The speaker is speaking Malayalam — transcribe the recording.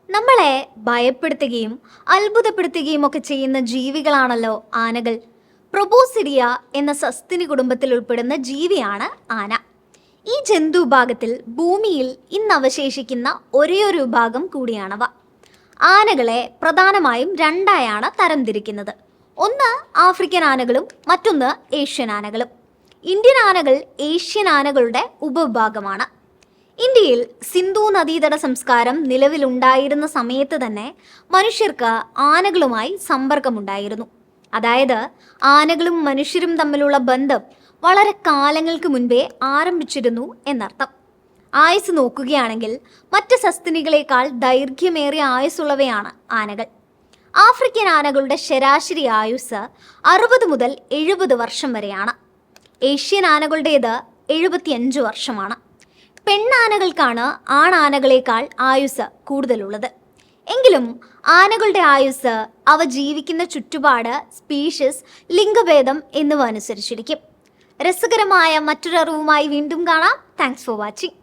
നമ്മളെ ഭയപ്പെടുത്തുകയും അത്ഭുതപ്പെടുത്തുകയും ഒക്കെ ചെയ്യുന്ന ജീവികളാണല്ലോ ആനകൾ. പ്രൊബോസിഡിയ എന്ന സസ്തിനി കുടുംബത്തിൽ ഉൾപ്പെടുന്ന ജീവിയാണ് ആന. ഈ ജന്തു വിഭാഗത്തിൽ ഭൂമിയിൽ ഇന്ന് അവശേഷിക്കുന്ന ഒരേയൊരു വിഭാഗം കൂടിയാണവ. ആനകളെ പ്രധാനമായും രണ്ടായാണ് തരംതിരിക്കുന്നത്. ഒന്ന് ആഫ്രിക്കൻ ആനകളും മറ്റൊന്ന് ഏഷ്യൻ ആനകളും. ഇന്ത്യൻ ആനകൾ ഏഷ്യൻ ആനകളുടെ ഉപവിഭാഗമാണ്. ഇന്ത്യയിൽ സിന്ധു നദീതട സംസ്കാരം നിലവിലുണ്ടായിരുന്ന സമയത്ത് തന്നെ മനുഷ്യർക്ക് ആനകളുമായി സമ്പർക്കമുണ്ടായിരുന്നു. അതായത് ആനകളും മനുഷ്യരും തമ്മിലുള്ള ബന്ധം വളരെ കാലങ്ങൾക്ക് മുൻപേ ആരംഭിച്ചിരുന്നു എന്നർത്ഥം. ആയുസ് നോക്കുകയാണെങ്കിൽ മറ്റ് സസ്തിനികളെക്കാൾ ദൈർഘ്യമേറിയ ആയുസ്സുള്ളവയാണ് ആനകൾ. ആഫ്രിക്കൻ ആനകളുടെ ശരാശരി ആയുസ് 60 മുതൽ 70 വർഷം വരെയാണ്. ഏഷ്യൻ ആനകളുടേത് 75 വർഷമാണ്. പെണ്ണാനകൾക്കാണ് ആണാനകളേക്കാൾ ആയുസ് കൂടുതലുള്ളത്. എങ്കിലും ആനകളുടെ ആയുസ് അവ ജീവിക്കുന്ന ചുറ്റുപാട്, സ്പീഷീസ്, ലിംഗഭേദം എന്നിവ അനുസരിച്ചിരിക്കും. രസകരമായ മറ്റൊരറിവുമായി വീണ്ടും കാണാം. Thanks for watching.